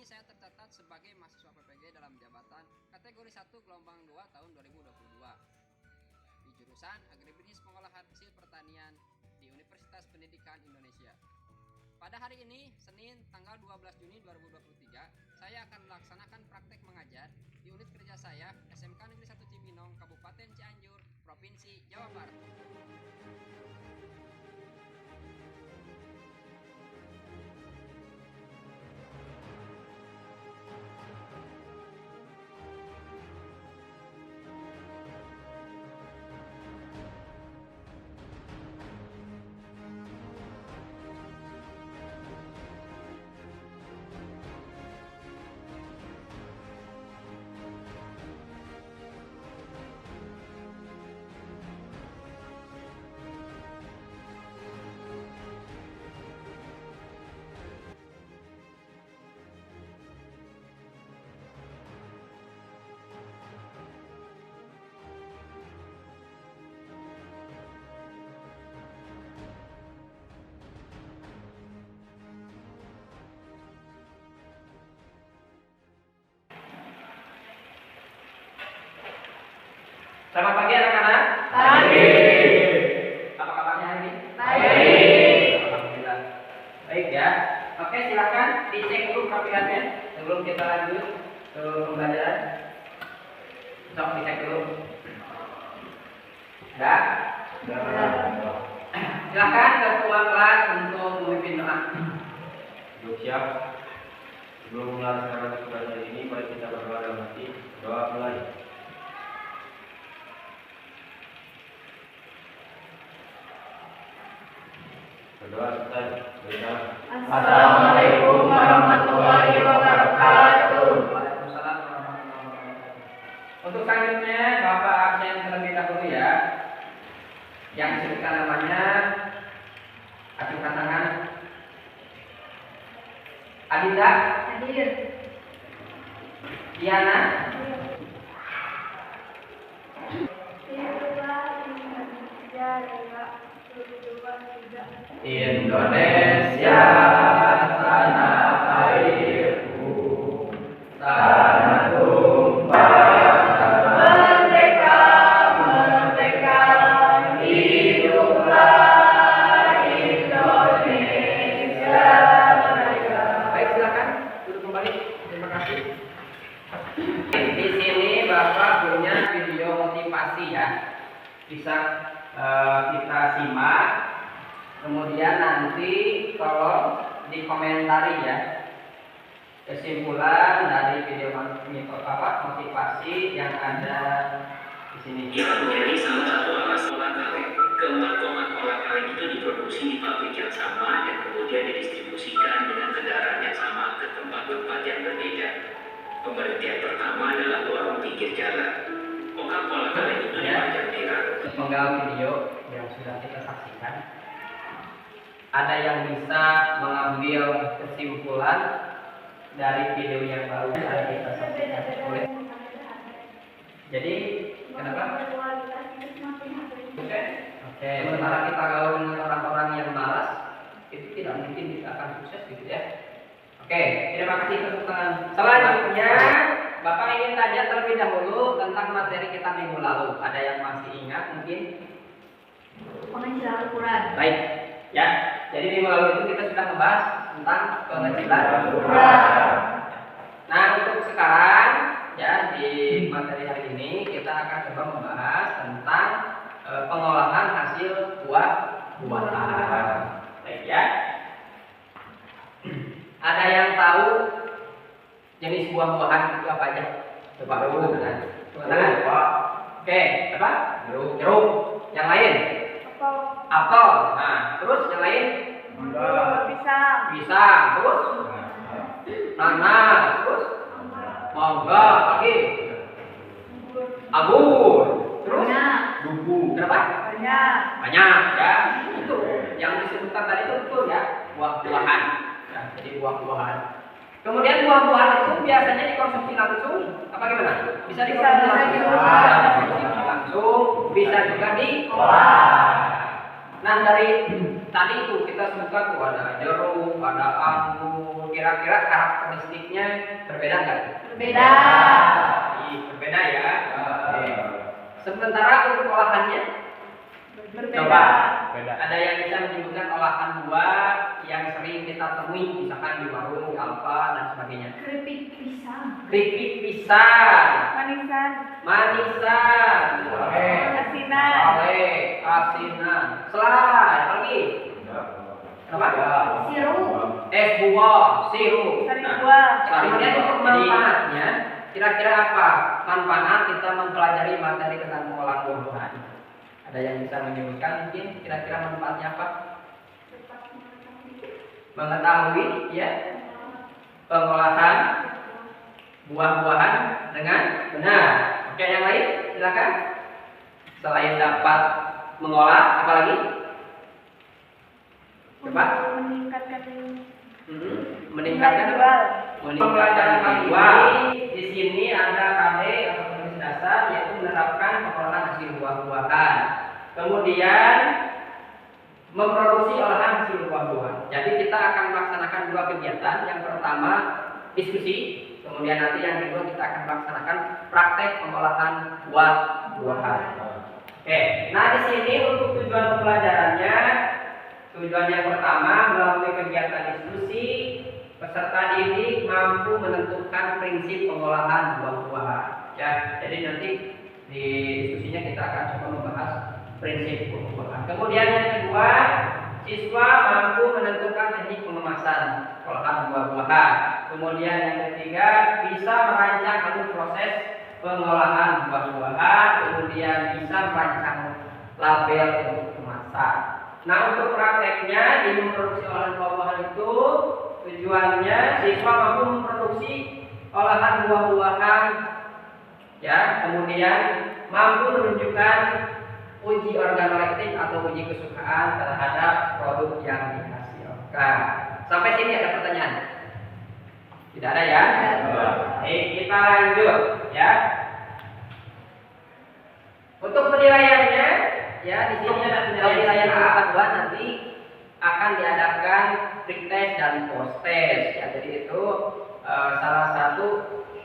saya tercatat sebagai mahasiswa PPG dalam jabatan kategori 1 gelombang 2 tahun 2022 di jurusan Agribisnis Pengolahan Hasil Pertanian di Universitas Pendidikan Indonesia. Pada hari ini, Senin tanggal 12 Juni 2023, saya akan melaksanakan praktek mengajar di unit kerja saya SMK Negeri 1 Cibinong, Kabupaten Cianjur, Provinsi Jawa Barat. Selamat pagi anak-anak. Pagi. Apa kabarnya hari ini? Baik. Alhamdulillah. Baik ya. Oke, silakan dicek dulu kepihakannya sebelum kita lanjut ke pembelajaran. Sok dicek dulu. Ya. Silakan ketua kelas untuk memimpin doa. Siap. Sebelum melaksanakan pembelajaran ini, mari kita berdoa dalam hati. Doa mulai. Berdoa selesai. Berdoa. Assalamualaikum warahmatullahi wabarakatuh. Waalaikumsalam warahmatullahi wabarakatuh. Untuk selanjutnya Bapak absen terlebih dahulu ya. Yang disebutkan namanya, ajukan tangan. Adinda, Hadir. Diana, Indonesia tanah airku, tanah tumpah Merdeka, merdeka, hiduplah Indonesia Raya. Baik, silakan duduk kembali. Terima kasih. Di sini Bapak punya video motivasi ya. Bisa kita simak. Kemudian nanti tolong dikomentari ya kesimpulan dari video motivasi yang ada di sini. Kita menjadi salah satu alas olah karet. Keempat tomat olah karet itu diproduksi di pabrik yang sama dan kemudian didistribusikan dengan kendaraan yang sama ke tempat-tempat yang berbeda. Pemberhentian pertama adalah warung pinggir jalan. Coca-Cola karet itu dipajang di rak. Penggal video yang sudah kita saksikan, ada yang bisa mengambil kesimpulan dari video yang baru yang kita saksikan. Boleh? Jadi kenapa? Oke, sementara kita gaul dengan orang-orang yang malas, itu tidak mungkin kita akan sukses gitu ya. Oke, terima kasih tepuk tangan. Selanjutnya, Bapak ingin tanya terlebih dahulu tentang materi kita minggu lalu. Ada yang masih ingat mungkin? Pengajian Al-Quran. Baik, ya. Jadi minggu lalu itu kita sudah membahas tentang pengajian Al-Quran. Nah, untuk sekarang ya di materi hari ini kita akan coba membahas tentang pengolahan hasil buah-buahan. Baik ya. Ada yang tahu jenis buah-buahan itu apa aja? Coba dulu kan. Oke, apa? Jeruk. Yang lain? Apel. Nah, terus yang lain? Pisang. Pisang. Terus? Nanas. Terus? Mangga. Lagi? Anggur. Terus? Duku. Berapa? Banyak. Banyak ya. Itu yang disebutkan tadi itu betul ya, buah-buahan. Ya, jadi buah-buahan. Kemudian buah-buahan itu biasanya dikonsumsi langsung apa gimana? Bisa dikonsumsi Bisa langsung, bisa juga diolah. Nah dari tadi itu kita sebutkan tuh ada jeruk, ada anggur. Kira-kira karakteristiknya berbeda nggak? Berbeda. Berbeda ya. Oke. Sementara untuk olahannya, Berbeda. coba ada yang bisa menyebutkan olahan buah yang sering kita temui, misalkan di warung, di Alfa dan sebagainya. Keripik pisang. Keripik pisang, Manisan. manisan, Asinan. asinan, selai, apa lagi? Apa? Sirup. Es buah, sirup. Sari Nah, buah. kemudian untuk manfaatnya, kira-kira apa manfaat kita mempelajari materi tentang pengolahan buah-buahan? Ada yang bisa menyebutkan mungkin kira-kira manfaatnya apa? Mengetahui ya pengolahan buah-buahan dengan benar. Oke, yang lain silakan. Selain dapat mengolah, apa lagi? Coba. Meningkatkan Meningkatkan jual. pembelajaran kali ini di sini ada KD atau tulis dasar yaitu menerapkan pengolahan hasil buah-buahan. Kemudian memproduksi olahan hasil buah-buahan. Jadi kita akan melaksanakan dua kegiatan. Yang pertama diskusi, kemudian nanti yang kedua kita akan melaksanakan praktek pengolahan buah-buahan. Oke, nah di sini untuk tujuan pembelajarannya, tujuan yang pertama melalui kegiatan diskusi, peserta didik mampu menentukan prinsip pengolahan buah-buahan. Ya, jadi nanti di diskusinya kita akan coba membahas prinsip buah-buahan. Kemudian yang kedua, siswa mampu menentukan teknik pengemasan olahan buah-buahan. Kemudian yang ketiga, bisa merancang alur proses pengolahan buah-buahan. Kemudian bisa merancang label untuk kemasan. Nah, untuk prakteknya di memproduksi olahan buah-buahan itu tujuannya siswa mampu memproduksi olahan buah-buahan, ya, kemudian mampu menunjukkan uji organoleptik atau uji kesukaan terhadap produk yang dihasilkan. Sampai sini ada pertanyaan? Tidak ada ya? Baik, kita lanjut ya. Untuk penilaiannya, ya di sini ada penilaian pengetahuan nanti akan diadakan pretest dan post-test. Ya, jadi itu salah satu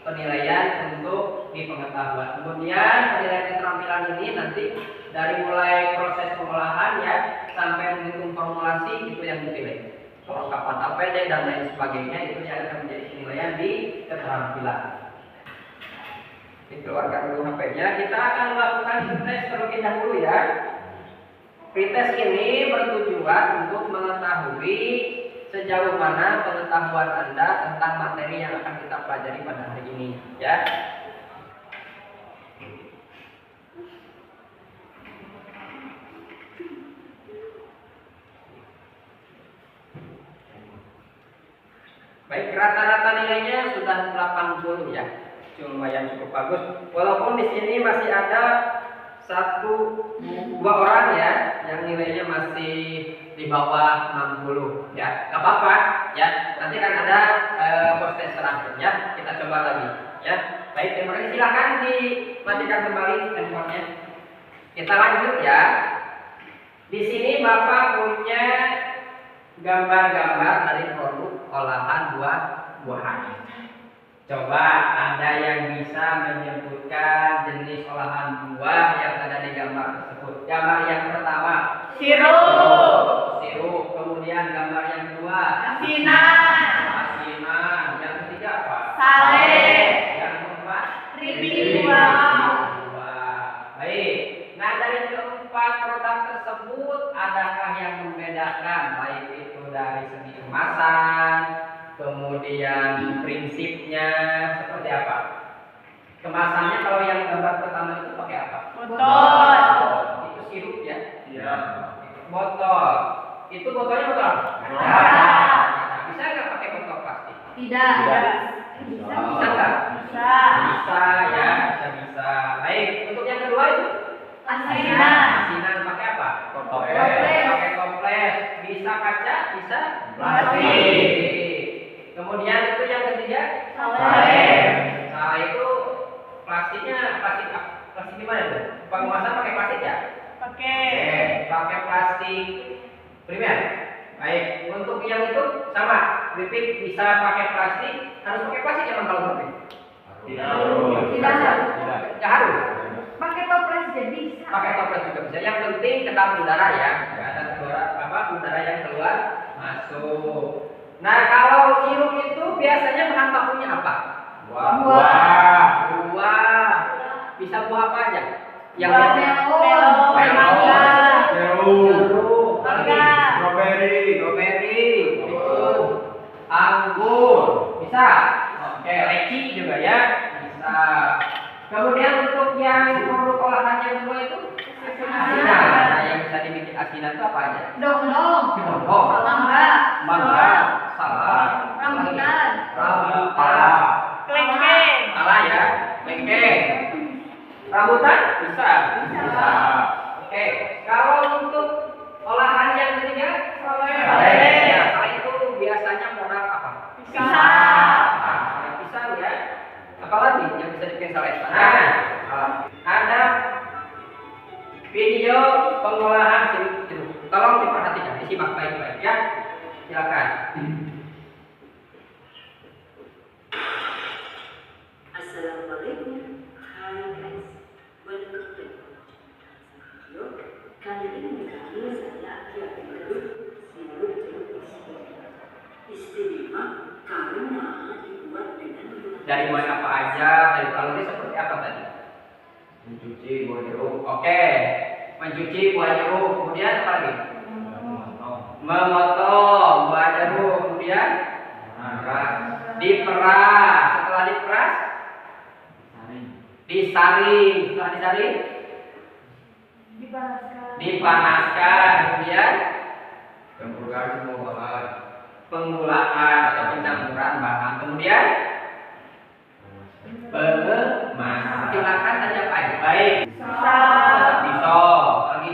penilaian untuk di pengetahuan. Kemudian penilaian keterampilan ini nanti dari mulai proses pengolahan ya sampai menghitung formulasi itu yang dipilih. Kelengkapan APD dan lain sebagainya itu yang akan menjadi penilaian di keterampilan. Dikeluarkan dulu HP-nya. Kita akan melakukan pretest terlebih dahulu ya. Pretest ini bertujuan untuk mengetahui sejauh mana pengetahuan Anda tentang materi yang akan kita pelajari pada hari ini, ya. Baik, rata-rata nilainya sudah 80 ya. Lumayan cukup bagus. Walaupun di sini masih ada dua orang ya yang nilainya masih di bawah 60 ya. Gak apa-apa ya. Nanti kan ada post-test terakhir ya. Kita coba lagi ya. Baik, terima kasih. Silakan dimatikan kembali handphonenya. Kita lanjut ya. Di sini Bapak punya gambar-gambar dari produk olahan buah-buahan. Coba ada yang bisa menyebutkan jenis olahan buah yang ada di gambar tersebut. Gambar yang pertama Sirup. sirup. Kemudian gambar yang kedua Asinan. Yang ketiga apa? Sale. Yang keempat Keripik buah. Baik. Nah, dari keempat produk tersebut adakah yang membedakan baik itu dari segi kemasan, kemudian prinsipnya seperti apa? Kemasannya kalau yang gambar pertama itu pakai apa? Botol. Itu sirup ya? Iya. Botol. Itu botolnya botol apa? Kaca. Bisa nggak pakai botol plastik? Tidak. Bisa nggak? Bisa. Bisa ya, bisa. Baik, untuk yang kedua itu? Asinan. Asinan pakai apa? Toples. Pakai toples. Bisa kaca, bisa Plastik. Kemudian itu yang ketiga? Sale. Nah, itu plastiknya plastik gimana itu? Pengemasan pakai plastik ya? Pakai. Pakai plastik. plastik primer. Baik, untuk yang itu sama, keripik bisa pakai plastik, harus pakai plastik emang kalau keripik? Tidak harus. Tidak harus. Nggak harus. Pakai toples jadi bisa. Pakai toples juga bisa. Yang penting ke dalam udara ya, nggak ada udara yang keluar masuk. Nah kalau sirup itu biasanya bahan bakunya apa? Buah. Buah. Bisa buah apa aja? Yang Buah biasanya melon, mangga, jeruk, mangga, strawberry, itu anggur, bisa. Oke, leci juga ya, bisa. Kemudian untuk yang produk olahan yang kedua itu asinan. Nah, yang bisa dibikin asinan itu apa aja? dong-dong, Contoh, mangga, salak, rambutan, kelengkeng. Salah ya, kelengkeng. Rambutan bisa. Oke, kalau untuk olahan yang ketiga, Saleh. ya, saleh itu biasanya produk apa? Pisang. Nah, pisang ya. Apalagi yang bisa dibikin saleh? Nah, ada video pengolahan sirup jeruk. Tolong diperhatikan, disimak baik-baik ya. Silakan. Assalamualaikum. Hai guys, welcome back to video. Kali ini saya akan mengaduk sirup jeruk istimewa karena dibuat dengan Dari mulai apa aja, dari kalori seperti apa tadi? Mencuci buah jeruk. Oke, mencuci buah jeruk, kemudian apa lagi? Memotong buah jeruk, kemudian diperas. Setelah diperas, disaring. Setelah disaring, dipanaskan. Kemudian Campurkan semua bahan. penggulaan atau pencampuran bahan. Kemudian pengemas. Silakan tadi apa aja? Baik. Pisau, lagi.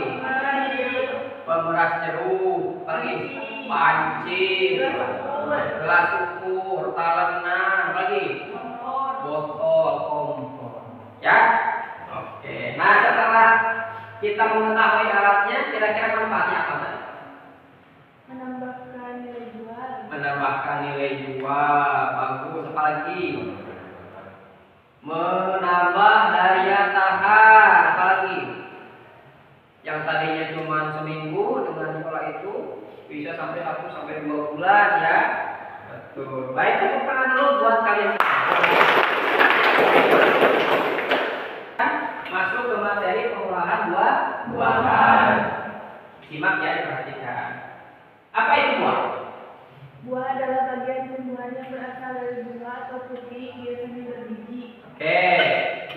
Pemeras jeruk, lagi. Panci, gelas ukur, talenan, lagi. Botol, kompor. Ya. Oke. Nah setelah kita mengetahui alatnya, kira-kira manfaatnya apa tadi? Menambahkan nilai jual. Menambahkan nilai jual. Bagus. Apa lagi? Menambah daya tahan. Apa lagi? Yang tadinya cuma seminggu, dengan diolah itu bisa sampai 1 sampai 2 bulan ya. Betul. Baik, tepuk tangan dulu buat kalian semua. Masuk ke materi pengolahan buah-buahan. Simak ya, diperhatikan. Apa itu buah? Buah adalah bagian tumbuhan yang berasal dari bunga atau putih, biasanya berbiji. Oke,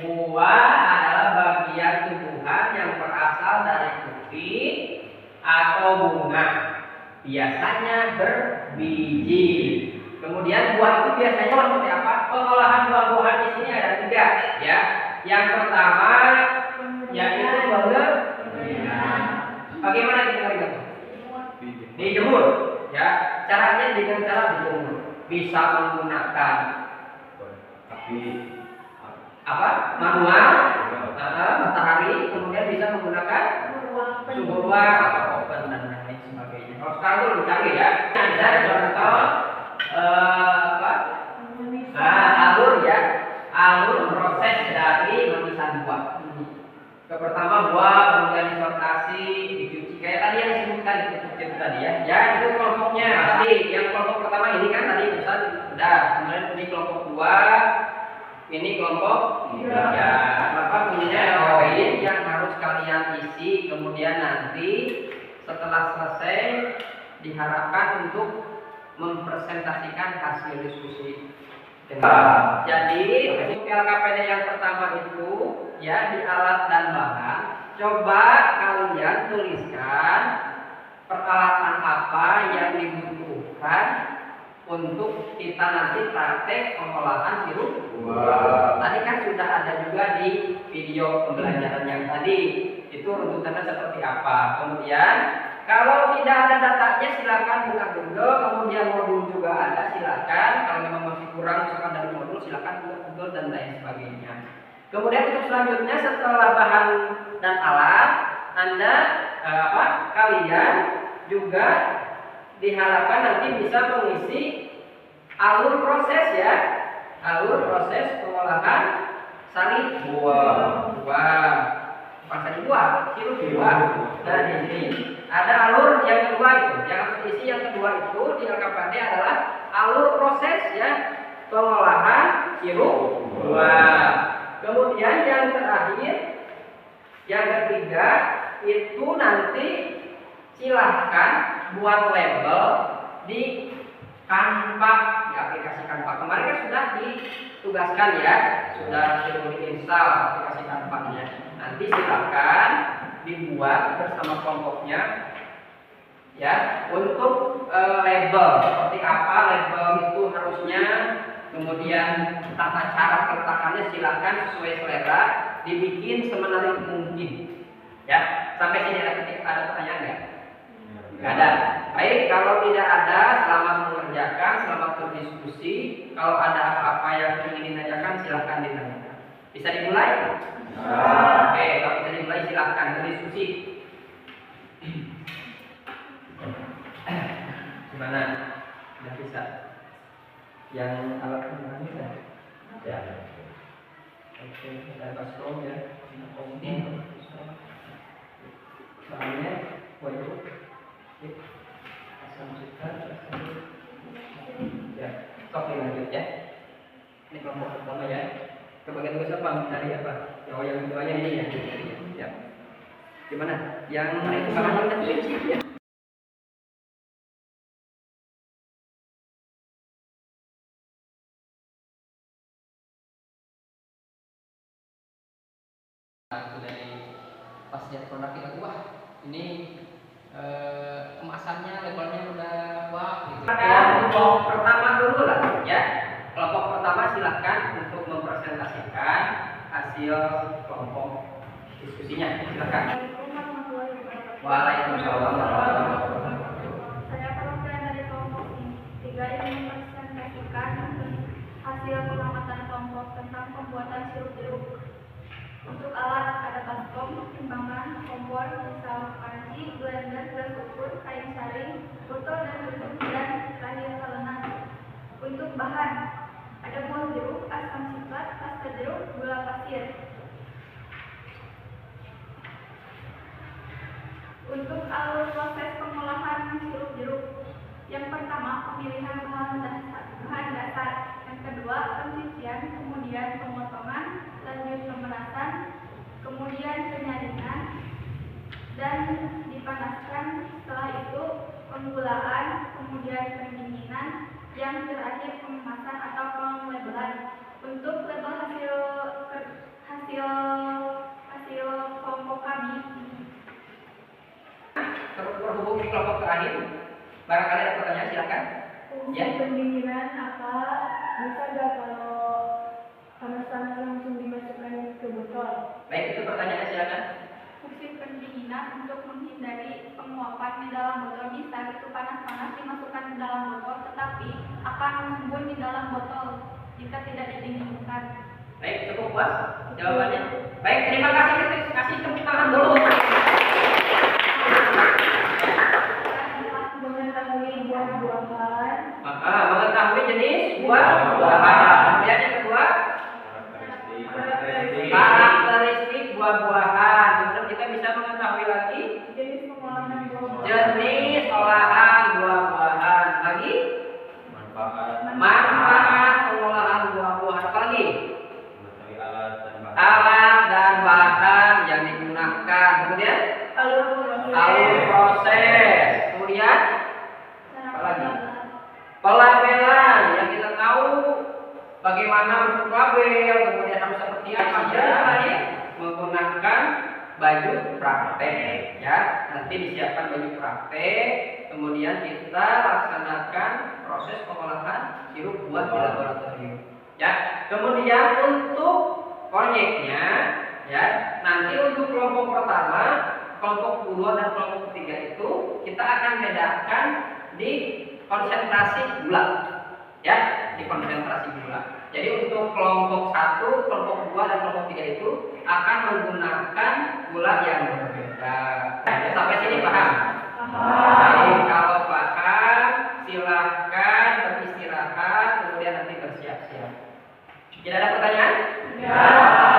buah adalah bagian tumbuhan yang berasal dari putih atau bunga, biasanya berbiji. Kemudian buah itu biasanya seperti apa? Pengolahan buah-buahan di sini ada 3, ya. Yang pertama yaitu bagaimana kita dijemur, ya. Caranya dengan cara dijemur. Bisa menggunakan apa? Manual, matahari, kemudian bisa menggunakan suhu ruang atau oven dan lain sebagainya. Kalau sekarang itu lebih canggih ya. Ada contoh apa? Alur ya, alur proses dari memisahan buah. Pertama buah, kemudian disortasi, dicuci kayak tadi yang disebutkan itu tadi ya. Ya itu kelompoknya. Pasti yang kelompok pertama ini kan tadi Ustaz udah, kemudian ini kelompok 2, ini kelompok 3. Apa punya poin yang harus kalian isi, kemudian nanti setelah selesai diharapkan untuk mempresentasikan hasil diskusi. Jadi untuk LKPD yang pertama itu ya di alat dan bahan, coba kalian tuliskan peralatan apa yang dibutuhkan untuk kita nanti praktek pengolahan sirup buah. Tadi kan sudah ada juga di video pembelajaran yang tadi, itu runtutannya seperti apa. Kemudian kalau tidak ada datanya silakan buka Google, kemudian modul juga ada, silakan. Kalau memang masih kurang misalkan dari modul silakan buka Google dan lain sebagainya. Kemudian untuk selanjutnya setelah bahan dan alat, kalian juga diharapkan nanti bisa mengisi alur proses ya, alur proses pengolahan sari buah, bukan sari buah, sirup buah. Nah di sini ada alur yang kedua itu, yang harus diisi yang kedua itu di LKPAD adalah alur proses ya pengolahan sirup buah. Kemudian yang terakhir, yang ketiga itu nanti silahkan buat label di Canva, di aplikasi Canva. Kemarin kan sudah ditugaskan ya, sudah diinstal aplikasi Canva-nya. Nanti silahkan dibuat bersama kelompoknya ya untuk label seperti apa label itu harusnya, kemudian tata cara peletakannya silahkan sesuai selera, dibikin semenarik mungkin ya. Sampai sini ada pertanyaan nggak? Nggak ada. Baik, kalau tidak ada, selamat mengerjakan, selamat berdiskusi. Kalau ada apa-apa yang ingin ditanyakan silahkan ditanyakan. Bisa dimulai? Oke, kalau bisa dimulai silahkan berdiskusi. Gimana? Sudah bisa? Yang alat penggunaan bisa? Ya. Oke, ada baskom ya. Soalnya, waduh. Asam sutra, ya. Oke, lanjut ya. Ini kelompok pertama ya. Kebagian tugas apa? Mencari apa? Oh, yang keduanya ini ya. Ya. Gimana? Yang itu paham dan prinsip ya. Dari pas lihat produk kita, wah ini kemasannya labelnya udah wah gitu. Kelompok pertama dulu lah ya. Kelompok pertama silahkan untuk mempresentasikan hasil kelompok diskusinya. Silakan. Waalaikumsalam. Saya perwakilan dari kelompok 3 ingin mempresentasikan hasil pengamatan kelompok tentang pembuatan sirup jeruk. Untuk alat ada baskom, timbangan, kompor, pisau, panci, blender, gelas ukur, kain saring, botol dan tutup, dan terakhir talenan. Untuk bahan ada buah jeruk, asam sitrat, pasta jeruk, gula pasir. Untuk alur proses pengolahan sirup jeruk, yang pertama pemilihan bahan dasar, yang kedua pencucian, kemudian pemotongan, lanjut pemerasan, kemudian penyaringan dan dipanaskan. Setelah itu penggulaan, kemudian pendinginan, yang terakhir pengemasan atau penglabelan. Untuk label hasil kelompok kami terhubung di kelompok terakhir. Barangkali ada pertanyaan silakan. fungsi pendinginan apa? Bisa nggak kalau panas-panas langsung dimasukkan ke botol? Baik, itu pertanyaan silakan. Fungsi pendinginan untuk menghindari penguapan di dalam botol. Bisa itu panas-panas dimasukkan ke dalam botol, tetapi akan mengembun di dalam botol jika tidak didinginkan. Baik, cukup puas jawabannya. Baik, terima kasih. Kasih tepuk tangan dulu. Mengetahui buah-buahan. Mengetahui jenis buah-buahan. Kemudian yang kedua, karakteristik buah-buahan. Kemudian kita bisa mengetahui lagi Jenis pengolahan buah-buahan. jenis olahan buah-buahan. Lagi manfaat manfaat pengolahan buah-buahan. Apa lagi? mengetahui alat dan bahan Alat dan bahan yang digunakan. Kemudian alur proses. Kemudian apa lagi? Pelabelan yang kita tahu bagaimana bentuk label, kemudian harus seperti apa ya, menggunakan baju praktek ya. Nanti disiapkan baju praktek, kemudian kita laksanakan proses pengolahan sirup buah di laboratorium ya. Kemudian untuk proyeknya ya, nanti untuk kelompok pertama, kelompok kedua dan kelompok ketiga itu kita akan bedakan di konsentrasi gula ya, di konsentrasi gula. Jadi untuk kelompok 1, kelompok 2 dan kelompok 3 itu akan menggunakan gula yang berbeda. Sampai sini paham? Baik, kalau paham silahkan beristirahat, kemudian nanti bersiap-siap. Tidak ada pertanyaan? Ya.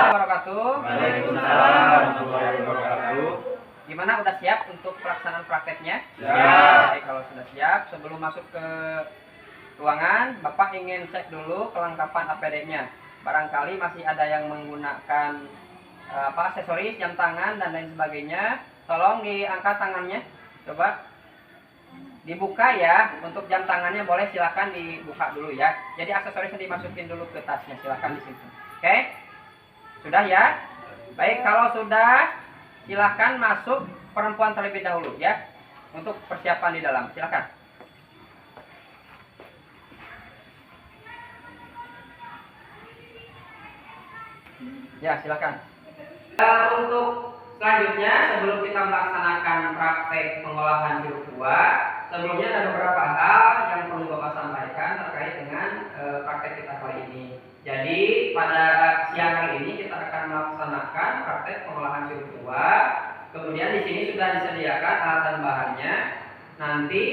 Wabarakatuh. Waalaikumsalam warahmatullahi wabarakatuh. Gimana, udah siap untuk pelaksanaan prakteknya? Ya. Baik, kalau sudah siap, sebelum masuk ke ruangan, Bapak ingin cek dulu kelengkapan APD-nya. Barangkali masih ada yang menggunakan aksesoris, jam tangan dan lain sebagainya. Tolong diangkat tangannya, coba dibuka ya. Untuk jam tangannya boleh silakan dibuka dulu ya. Jadi aksesorisnya dimasukin dulu ke tasnya, silakan disimpan. Oke? Sudah ya? Baik, kalau sudah silakan masuk perempuan terlebih dahulu ya. Untuk persiapan di dalam, silakan. Ya, silakan. Untuk selanjutnya, sebelum kita melaksanakan praktek pengolahan sirup buah, sebelumnya ada beberapa hal yang perlu Bapak sampaikan terkait dengan praktek kita kali ini. Jadi pada siang hari ini kita akan melaksanakan praktek pengolahan sirup buah. Kemudian di sini sudah disediakan alat dan bahannya. Nanti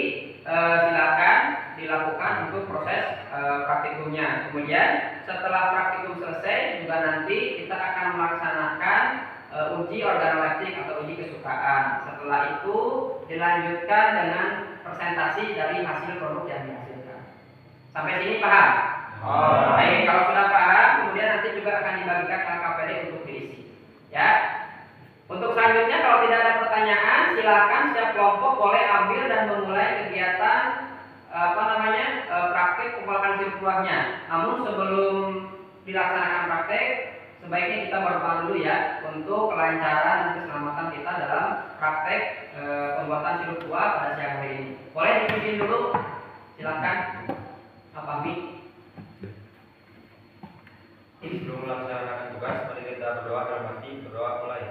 silakan dilakukan untuk proses praktikumnya. Kemudian setelah praktikum selesai juga nanti kita akan melaksanakan uji organoleptik atau uji kesukaan. Setelah itu dilanjutkan dengan presentasi dari hasil produk yang dihasilkan. Sampai sini paham? Baik, kalau sudah paham, kemudian nanti juga akan dibagikan ke KPD untuk diisi. Ya. Untuk selanjutnya, kalau tidak ada pertanyaan, silakan setiap kelompok boleh ambil dan memulai kegiatan praktek pengolahan sirup buahnya. Namun sebelum dilaksanakan praktek, sebaiknya kita berdoa dulu ya untuk kelancaran dan keselamatan kita dalam praktek pembuatan sirup buah pada siang hari ini. Boleh dipimpin dulu, silakan. Apa Sebelum melaksanakan tugas, mari kita berdoa dalam hati. Berdoa mulai.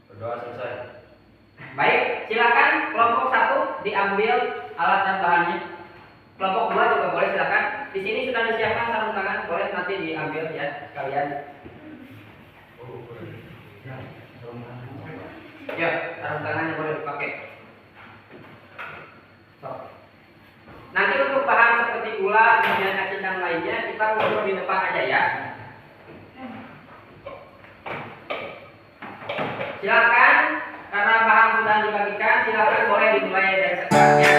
Berdoa selesai. Baik, silakan kelompok 1 diambil alat dan bahannya. Kelompok 2 juga boleh, silakan. Di sini sudah disiapkan sarung tangan, boleh nanti diambil ya sekalian. Ya, sarung tangannya boleh dipakai. Nanti untuk bahan seperti gula, kemudian asin dan lainnya kita ukur di depan aja ya. Silakan, karena bahan sudah dibagikan, silakan boleh dimulai dari sekarang ya.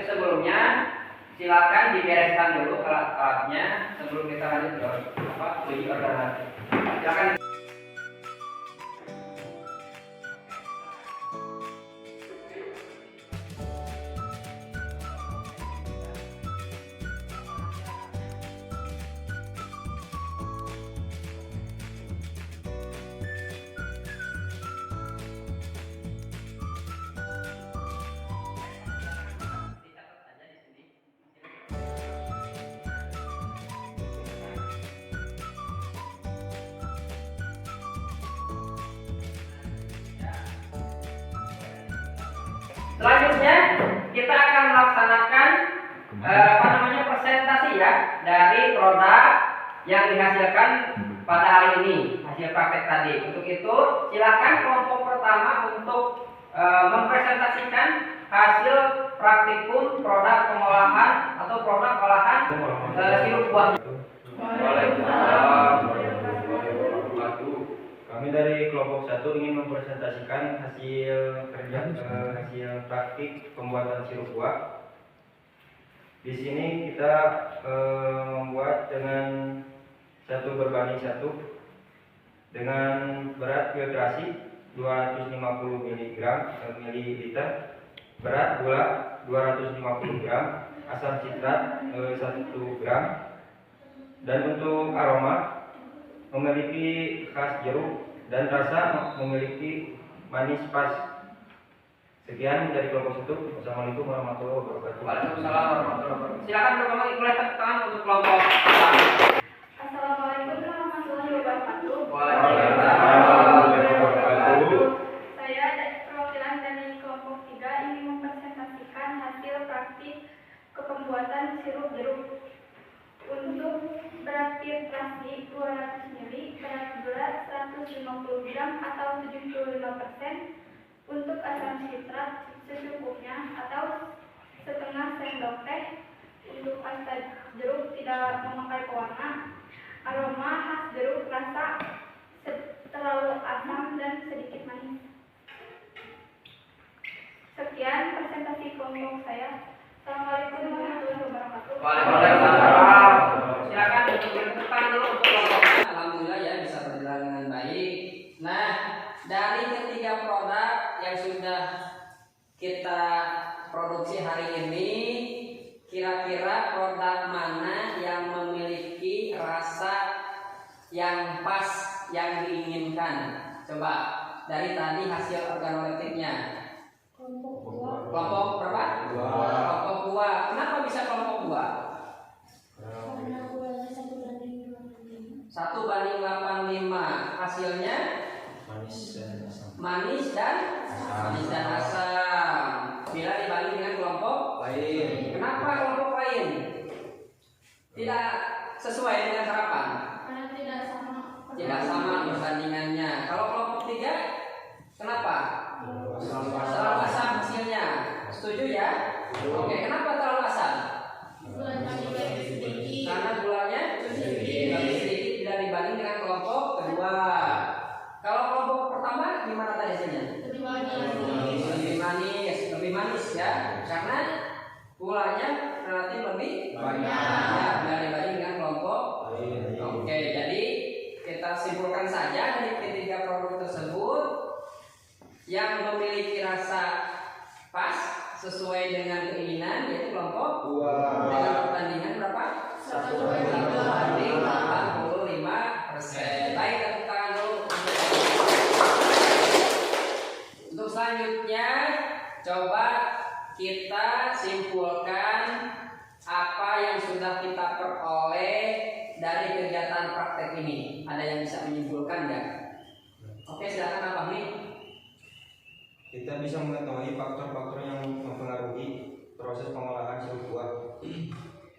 Tapi sebelumnya silakan dibereskan dulu alat-alatnya sebelum kita lanjut ke uji organ nanti. Silakan. Selanjutnya kita akan melaksanakan presentasi ya dari produk yang dihasilkan pada hari ini, hasil praktek tadi. Untuk itu silakan kelompok pertama untuk mempresentasikan hasil praktikum produk pengolahan atau produk olahan sirup buah. Waalaikumsalam warahmatullahi wabarakatuh. Kami dari kelompok 1 ingin mempresentasikan hasil kerja hasil praktik pembuatan sirup buah. Di sini kita membuat dengan 1 berbanding 1 dengan berat filtrasi 250 ml, berat gula 250 gram, asam sitrat 1 gram, dan untuk aroma memiliki khas jeruk dan rasa memiliki manis pas. Sekian dari kelompok 1. Wassalamualaikum warahmatullahi wabarakatuh. Waalaikumsalam warahmatullahi wabarakatuh. Silakan pertama boleh tepuk tangan untuk kelompok. Assalamualaikum warahmatullahi wabarakatuh. Saya perwakilan dari kelompok 3 ingin mempresentasikan hasil praktik kepembuatan sirup jeruk. Untuk berat filtrasi 200 ml, berat gula 150 gram atau 75%. Untuk asam sitrat secukupnya atau setengah sendok teh. Untuk pasta jeruk tidak memakai pewarna. Aroma khas jeruk, rasa terlalu asam dan sedikit manis. Sekian presentasi kelompok saya. Assalamualaikum warahmatullahi wabarakatuh. Waalaikumsalam. Silakan untuk berdepan dulu untuk kelompoknya. Alhamdulillah ya bisa berjalan dengan baik. Nah, dari ketiga produk yang sudah kita produksi hari ini, kira-kira produk mana yang memiliki rasa yang pas yang diinginkan? Coba dari tadi hasil organoleptiknya. Kelompok berapa? Kelompok 2. Kenapa bisa kelompok 2? 1:85. Hasilnya manis dan asam. Bila dibanding dengan kelompok lain. Kenapa kelompok lain tidak sesuai dengan harapan? Karena Tidak sama perbandingannya. Kalau kelompok 3 kenapa? Terlalu asam hasilnya. Setuju ya? Oke, kenapa terlalu asam? Karena gulanya lebih sedikit bila dibanding dengan kelompok kedua. Kalau kelompok pertama gimana tadi hasilnya? Lebih manis ya, karena gulanya relatif lebih banyak bila dibanding dengan kelompok. Oke, jadi kita simpulkan saja dari ketiga produk tersebut yang memiliki rasa pas sesuai dengan keinginan yaitu kelompok 2 dengan perbandingan berapa? 1:85%. Baik, tepuk tangan dulu. Untuk selanjutnya coba kita simpulkan apa yang sudah kita peroleh dari kegiatan praktek ini. Ada yang bisa menyimpulkan nggak? Oke, silakan Pak Fahmi. Kita bisa mengetahui faktor-faktor yang mempengaruhi proses pengolahan sirup buah,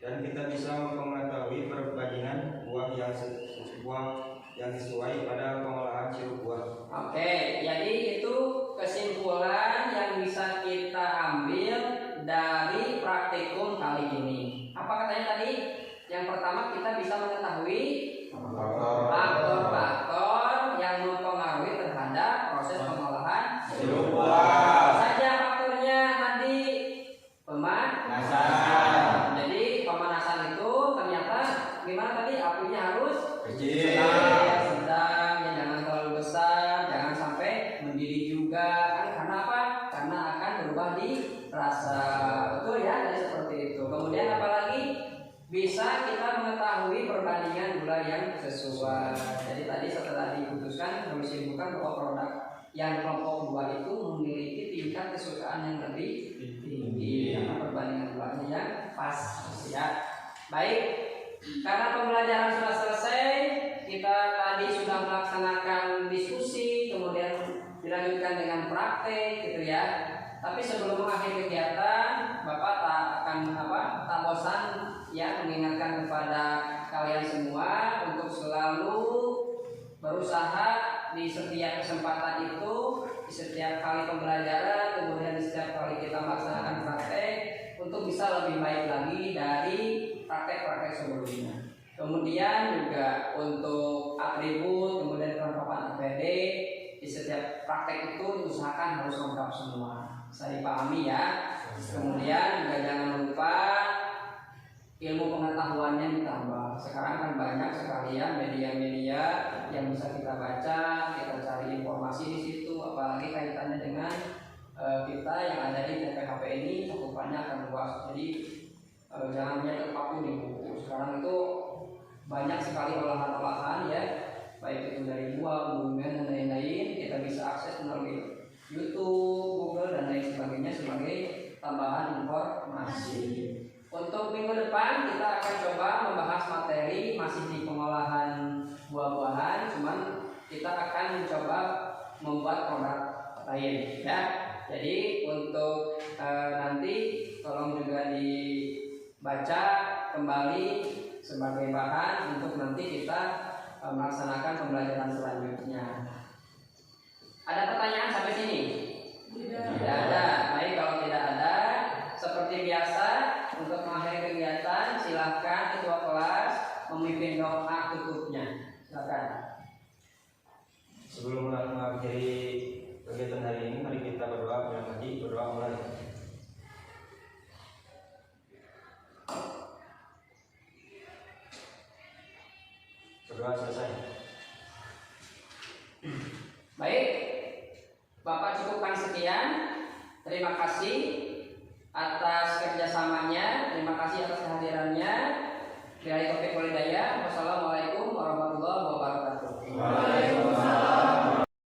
dan kita bisa mengetahui perbandingan buah yang sesuai pada pengolahan sirup buah. Oke, jadi itu kesimpulan yang bisa kita ambil dari praktikum kali ini. Apa katanya tadi? Yang pertama kita bisa mengetahui faktor-faktor yang mempengaruhi terhadap proses pengolahan sirup buah. Saja faktornya tadi, pemanas, bisa kita mengetahui perbandingan gula yang sesuai. Jadi tadi setelah diputuskan kami simpulkan bahwa produk yang kelompok 2 itu memiliki tingkat kesukaan yang lebih tinggi karena perbandingan gulanya yang pas. Ya, baik. Karena pembelajaran sudah selesai, kita tadi sudah melaksanakan diskusi, kemudian dilanjutkan dengan praktek, gitu ya. Tapi sebelum mengakhiri kegiatan, Bapak tak bosan ya mengingatkan kepada kalian semua untuk selalu berusaha di setiap kesempatan itu, di setiap kali pembelajaran, kemudian di setiap kali kita melaksanakan praktek untuk bisa lebih baik lagi dari praktek-praktek sebelumnya. Kemudian juga untuk atribut, kemudian kelengkapan APD di setiap praktek itu diusahakan harus lengkap semua. Bisa dipahami ya. Kemudian juga jangan lupa ilmu pengetahuannya ditambah. Sekarang kan banyak sekali ya media-media yang bisa kita baca, kita cari informasi di situ, apalagi kaitannya dengan kita yang ada di TPHP ini cakupannya akan luas. Jadi jangan hanya terpaku di buku. Sekarang itu banyak sekali olahan-olahan ya, baik itu dari buah, bumbuan dan lain-lain. Kita bisa akses melalui YouTube, Google dan lain sebagainya sebagai tambahan informasi. Untuk minggu depan kita akan coba membahas materi masih di pengolahan buah-buahan, cuman kita akan mencoba membuat produk lain ya. Jadi untuk nanti tolong juga dibaca kembali sebagai bahan untuk nanti kita melaksanakan pembelajaran selanjutnya. Ada pertanyaan sampai sini? Tidak ada. Baik, kalau tidak ada, seperti biasa untuk mengakhiri kegiatan silahkan ketua kelas memimpin doa tutupnya. Silakan. Sebelum mengakhiri kegiatan hari ini, mari kita berdoa. Yang tadi berdoa mulai. Berdoa selesai. Baik, Bapak cukupkan sekian. Terima kasih atas kerjasamanya, terima kasih atas kehadirannya. Dari topik